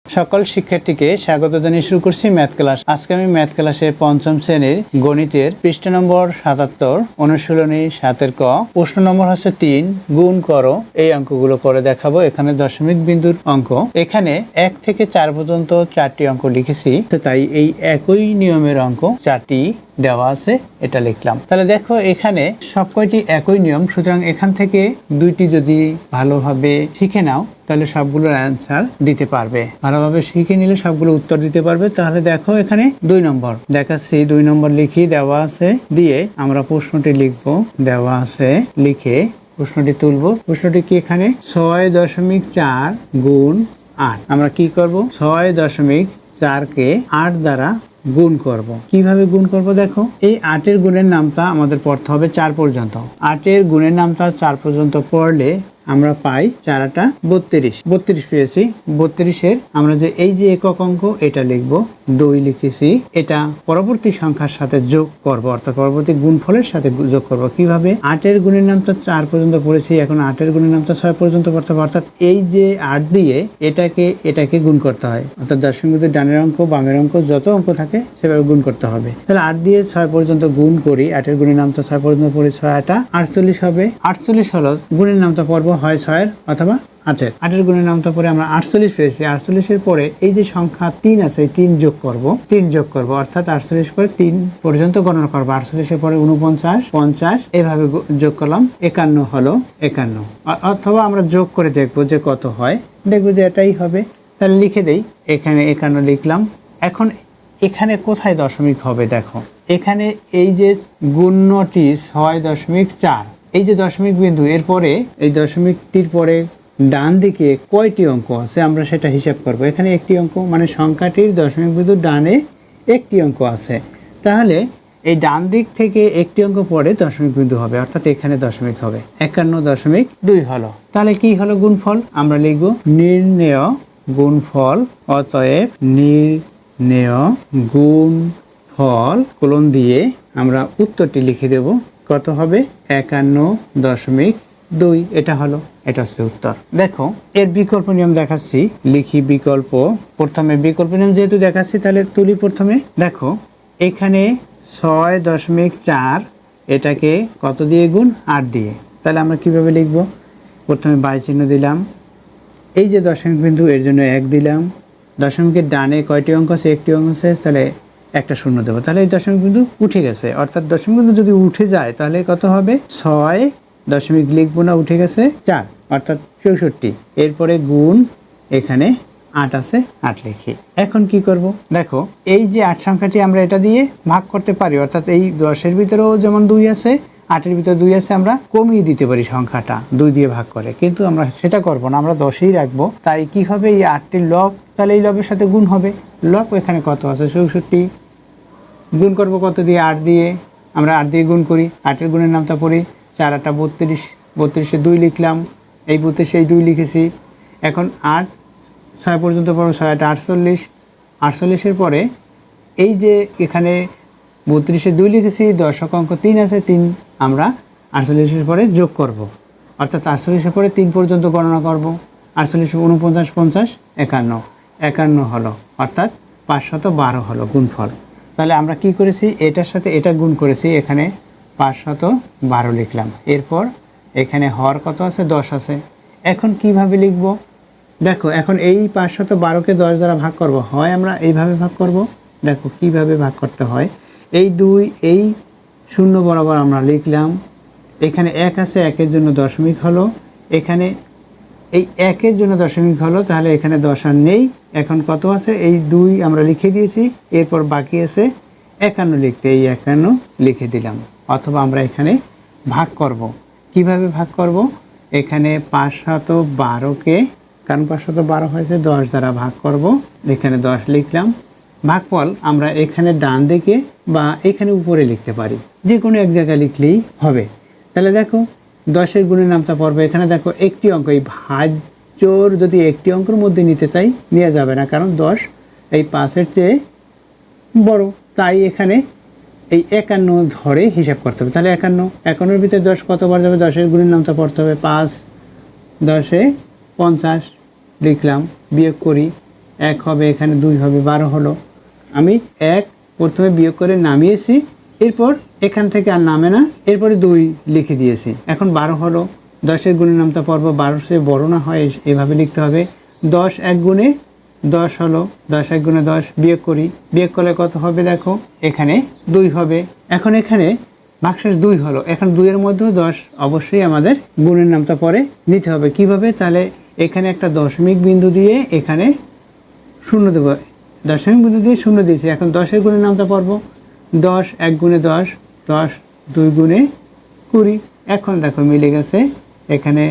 সকল শিক্ষার্থীকে স্বাগত জানিয়ে শুরু করছি ম্যাথ ক্লাস। আজকে আমি ম্যাথ ক্লাসের পঞ্চম শ্রেণীর গণিতের পৃষ্ঠা নম্বর 77 অনুশীলনী 7 ক প্রশ্ন নম্বর হচ্ছে 3 গুণ করো। এই অঙ্কগুলো করে দেখাবো। এখানে দশমিক বিন্দুর অঙ্ক। এখানে 1 থেকে 4 পর্যন্ত 4টি অঙ্ক লিখেছি, তো তাই এই একই নিয়মের অঙ্ক 4টি দেওয়া আছে, এটা লিখলাম। তাহলে দেখো এখানে সবকয়টি একই নিয়ম, সুতরাং এখান থেকে দুইটি যদি ভালোভাবে শিখে নাও তাহলে সবগুলোর অ্যান্সার দিতে পারবে। ভালোভাবে শিখে নিলে সবগুলো উত্তর দিতে পারবে। তাহলে দেখো এখানে 2 নম্বর দেখাচ্ছি, 2 নম্বর লিখি, দেওয়া আছে, দিয়ে আমরা প্রশ্নটি লিখবো, দেওয়া আছে, লিখে প্রশ্নটি তুলবো। প্রশ্নটি কি, এখানে 6.4 গুণ 8। আমরা কি করব, 6.4 কে 8 দ্বারা গুণ করব। কিভাবে গুণ করব দেখো, এই 8 এর গুণের নামটা আমাদের পড়তে হবে 4 পর্যন্ত। 8 এর গুণের নামটা 4 পর্যন্ত পড়লে আমরা পাই 4 × 32 পেয়েছি। 32 এর আমরা যে এই যে একক অঙ্ক এটা লিখব, 2 লিখেছি, এটা পরবর্তী সংখ্যার সাথে যোগ করব, অর্থাৎ পরবর্তী গুণফলের সাথে যোগ করব। কিভাবে, 8 এর গুণের নামটা 4 পর্যন্ত পড়েছি, এখন 8 এর গুণের নামটা 6 পর্যন্ত পড়তে হবে, অর্থাৎ এই যে 8 দিয়ে এটাকে গুণ করতে হয়, অর্থাৎ দশমিক বিন্দুর ডানের অঙ্ক বামের অঙ্ক যত অঙ্ক থাকে সেভাবে গুণ করতে হবে। তাহলে 8 দিয়ে 6 পর্যন্ত গুণ করি, 8 এর গুণের নামটা 6 পর্যন্ত পড়ি, 6 × 8 = 48 হবে। 48 হলো গুণের নামটা পড়বো হয় 6 এর অথবা 8 এর। 8 এর গুণের নামটা পরে আমরা 48 পেয়েছি। 48 এর পরে এই যে সংখ্যা 3 আছে, 3 যোগ করব, অর্থাৎ 48 পরে 3 পর্যন্ত গণনা করব। 48 এর পরে 49, 50 এভাবে যোগ করলাম, 51 হলো 51। অথবা আমরা যোগ করে দেখবো যে কত হয়, দেখবো যে এটাই হবে। তাহলে লিখে দেই, এখানে 51 লিখলাম। এখন এখানে কোথায় দশমিক হবে দেখো, এখানে এই যে গুণ্যটি 6.4, এই যে দশমিক বিন্দু, এরপরে এই দশমিকটির পরে ডান দিকে কয়টি অঙ্ক আছে আমরা সেটা হিসাব করব। এখানে একটি অঙ্ক, মানে সংখ্যাটির দশমিক বিন্দুর ডানে একটি অঙ্ক আছে, তাহলে এই ডান দিক থেকে একটি অঙ্ক পরে দশমিক বিন্দু হবে, অর্থাৎ এখানে দশমিক হবে। 51.2 হলো। তাহলে কি হলো গুণফল, আমরা লিখব নির্ণেয় গুণফল, অতএব নির্ণেয় গুণফল কোলন দিয়ে আমরা উত্তরটি লিখে দেব, কত হবে 51.2। এটা হলো, এটা হচ্ছে উত্তর। দেখো এর বিকল্প নিয়ম দেখাচ্ছি, লিখি বিকল্প। প্রথমে বিকল্প নিয়ম যেহেতু দেখাচ্ছি তাহলে তুলি প্রথমে। দেখো এখানে 6.4 এটাকে কত দিয়ে গুণ, 8 দিয়ে। তাহলে আমরা কিভাবে লিখব, প্রথমে বাই চিহ্ন দিলাম, এই যে দশমিক বিন্দু এর জন্য 1 দিলাম, দশমিকের ডানে কয়টি অঙ্ক আছে, একটি অঙ্ক আছে, তাহলে একটা শূন্য দেবো। তাহলে এই দশমিক বিন্দু উঠে গেছে, অর্থাৎ দশমিক বিন্দু যদি উঠে যায় তাহলে কত হবে, 6 দশমিক লিখবো না, উঠে গেছে 4, অর্থাৎ 64। এরপরে গুণ, এখানে 8 আছে, 8 লিখি। এখন কি করব, দেখো এই যে 8 সংখ্যাটি আমরা এটা দিয়ে ভাগ করতে পারি, অর্থাৎ এই 10-এর ভিতরেও যেমন 2 আছে, 8-এর ভিতরে 2 আছে, আমরা কমিয়ে দিতে পারি সংখ্যাটা 2 দিয়ে ভাগ করে, কিন্তু আমরা সেটা করব না, আমরা 10ই রাখবো। তাই কি হবে, এই 8টির লব, তাহলে এই লবের সাথে গুণ হবে, লব এখানে কত আছে 64, গুণ করব কত দিয়ে, 8 দিয়ে। আমরা 8 দিয়ে গুণ করি, 8-এর গুণের নামটা পড়ি, 4 × 8 = 32, 32-এ 2 লিখলাম, এই 32-এ 2 লিখেছি। এখন 8 6 পর্যন্ত পড়ব, 6 × 8 = 48, 48-এর পরে এই যে এখানে 32-এ 2 লিখেছি, দশক অঙ্ক 3 আছে, 3 আমরা 48-এর পরে যোগ করব, অর্থাৎ 48-এর পরে 3 পর্যন্ত গণনা করব। 48, 49, 50, 51, 51 হলো, অর্থাৎ 512 হলো গুণফল। তাহলে আমরা কি করেছি, এটার সাথে এটা গুণ করেছি, এখানে 512 লিখলাম। এরপর এখানে হর কত আছে, 10 আছে। এখন কিভাবে লিখব, দেখো এখন এই 512কে 10 দ্বারা ভাগ করব, হয় আমরা এইভাবে ভাগ করব। দেখো কিভাবে ভাগ করতে হয়, এই 2 এই 0 বরাবর আমরা লিখলাম, এখানে 1 আছে, 1-এর জন্য দশমিক হলো, এখানে এই 1-এর জন্য দশমিক হলো, তাহলে এখানে 10 আর নেই। এখন কত আছে, এই 2 আমরা লিখে দিয়েছি, এরপর বাকি আছে 51 লিখতে, এই 51 লিখে দিলাম। অথবা আমরা এখানে ভাগ করব, কিভাবে ভাগ করব, এখানে 512কে, কারণ 512 হয়েছে, 10 দ্বারা ভাগ করব, এখানে 10 লিখলাম। ভাগফল আমরা এখানে ডান দিকে বা এখানে উপরে লিখতে পারি, যে কোনো এক জায়গায় লিখলেই হবে। তাহলে দেখো 10-এর গুণের নামটা পড়বে, এখানে দেখো একটি অঙ্ক, এই ভাজ্যর যদি একটি অঙ্কের মধ্যে নিতে চাই নেওয়া যাবে না, কারণ 10 এই 5-এর চেয়ে বড়, তাই এখানে এই 51 ধরে হিসাব করতে হবে। তাহলে 51-এর ভিতরে 10 কতবার যাবে, 10-এর গুণের নামটা পড়তে হবে, 5 × 10 = 50 লিখলাম, বিয়োগ করি, 1 হবে, এখানে 2 হবে, 12 হলো। আমি 1 প্রথমে বিয়োগ করে নামিয়েছি, এরপর এখান থেকে আর নামে না, এরপরে 2 লিখে দিয়েছি। এখন 12 হলো। 10-এর গুণের নামতা পর্ব 12 সে বড় না হয় এভাবে লিখতে হবে। 10 1 গুণে 10 হলো, 10 1 গুণে 10 বিয়োগ করি, বিয়োগ করলে কত হবে দেখো, এখানে 2 হবে। এখন এখানে ভাগশেষ 2 হলো, এখন 2 এর মধ্যেও 10 অবশ্যই আমাদের গুণের নামতা পরে নিতে হবে। কিভাবে? তাহলে এখানে একটা দশমিক বিন্দু দিয়ে এখানে শূন্য দেবো, দশমিক বিন্দু দিয়ে শূন্য দিয়েছি। এখন 10-এর গুণের নামতা পর্ব 10 1 গুণে 10, 10 2 গুণে 20। এখন দেখো মিলে গেছে। এখানে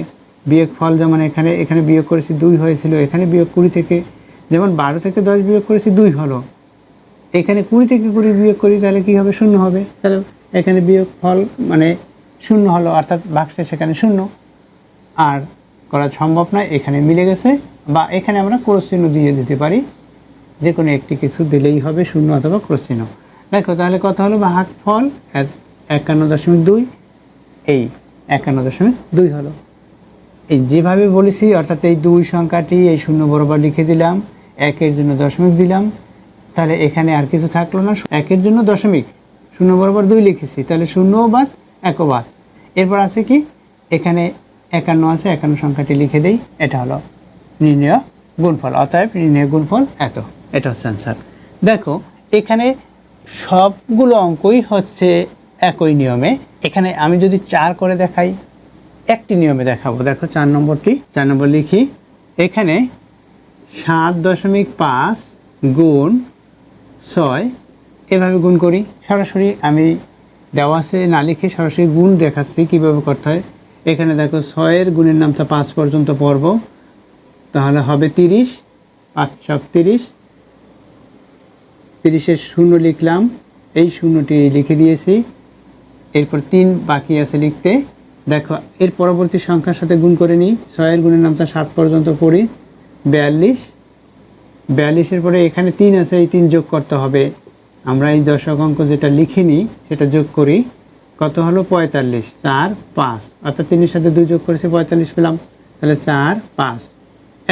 বিয়োগ ফল যেমন এখানে বিয়োগ করেছি 2 হয়েছিল, এখানে বিয়োগ 20 থেকে, যেমন 12 থেকে 10 বিয়োগ করেছি 2 হলো, এখানে 20 থেকে 20 বিয়োগ করি তাহলে কি হবে? 0 হবে। তাহলে এখানে বিয়োগ ফল মানে 0 হলো, অর্থাৎ ভাগশেষ সেখানে 0। আর করা সম্ভব নয়, এখানে মিলে গেছে। বা এখানে আমরা ক্রস চিহ্ন দিয়ে দিতে পারি, যে কোনো একটি কিছু দিলেই হবে, 0 অথবা ক্রস চিহ্ন। দেখো তাহলে কত হলো? ভাগফল 51.2, এই 51.2 হলো। এই যেভাবে বলেছি, অর্থাৎ এই 2 সংখ্যাটি এই 0 বরাবর লিখে দিলাম, 1-এর জন্য দশমিক দিলাম, তাহলে এখানে আর কিছু থাকলো না। 1-এর জন্য দশমিক, 0 বরাবর 2 লিখেছি, তাহলে 0 বাদ 1 বাদ। এরপর আছে কি? এখানে 51 আছে, 51 সংখ্যাটি লিখে দেই। এটা হলো নির্ণয় গুণফল, অতএব নির্ণয় গুণফল এত। এটা হচ্ছে আনসার। দেখো এখানে সবগুলো অঙ্কই হচ্ছে একই নিয়মে। এখানে আমি যদি 4 করে দেখাই, একটি নিয়মে দেখাবো। দেখো 4 নম্বরটি, 4 নম্বর লিখি। এখানে 7.5 গুণ 6 এভাবে গুণ করি। সরাসরি আমি দেওয়া আছে না লিখে সরাসরি গুণ দেখাচ্ছি কীভাবে করতে হয়। এখানে দেখো 6-এর গুণের নামটা 5 পর্যন্ত পড়ব, তাহলে হবে 30, 5 7 30, 30-এর 0 লিখলাম, এই 0টি লিখে দিয়েছি। এরপর 3 বাকি আছে লিখতে। দেখো এর পরবর্তী সংখ্যার সাথে গুণ করে নিই। 6-এর গুণের নামটা 7 পর্যন্ত পড়ি, 42, 42-এর পরে এখানে 3 আছে, এই 3 যোগ করতে হবে। আমরা এই দশক অঙ্ক যেটা লিখিনি সেটা যোগ করি, কত হলো? 45, 4 5, অর্থাৎ 3-এর সাথে 2 যোগ করেছি, 45 পেলাম। তাহলে 4 5।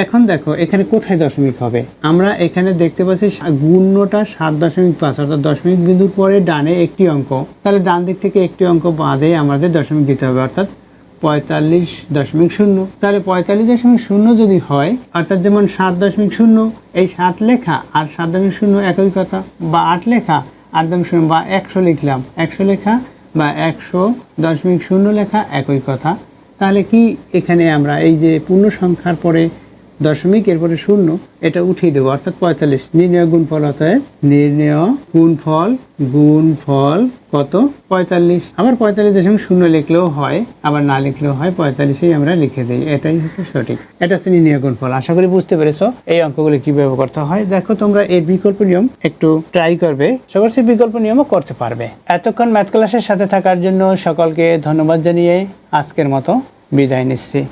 এখন দেখো এখানে কোথায় দশমিক হবে? আমরা এখানে দেখতে পাচ্ছি গুণ্যটা 7.5, অর্থাৎ দশমিক বিন্দুর পরে ডানে একটি অঙ্ক, তাহলে ডান দিক থেকে একটি অঙ্ক বাদে আমাদের দশমিক দিতে হবে, অর্থাৎ 45.0। তাহলে 45.0 যদি হয়, অর্থাৎ যেমন 7.0, এই 7 লেখা আর 7.0 একই কথা, বা 8 লেখা 8.0, বা 100 লিখলাম 100 লেখা, বা 100.0 লেখা একই কথা। তাহলে কি এখানে আমরা এই যে পূর্ণ সংখ্যার পরে দশমিক এরপরে 0 এটা উঠিয়ে দেবো, অর্থাৎ 45। নির্ণয় গুণফল, অতএব নির্ণয় গুণফল কত? 45। আবার 45.0 লিখলেও হয়, আবার না লিখলেও হয়, 45ই আমরা লিখে দিই। এটাই হচ্ছে সঠিক। এটা হচ্ছে নির্ণয় গুণফল। আশা করি বুঝতে পেরেছো এই অঙ্কগুলি কিভাবে করতে হয়। দেখো তোমরা এর বিকল্প নিয়ম একটু ট্রাই করবে, সবার বিকল্প নিয়মও করতে পারবে। এতক্ষণ ম্যাথ ক্লাসের সাথে থাকার জন্য সকলকে ধন্যবাদ জানিয়ে আজকের মতো বিদায় নিচ্ছি।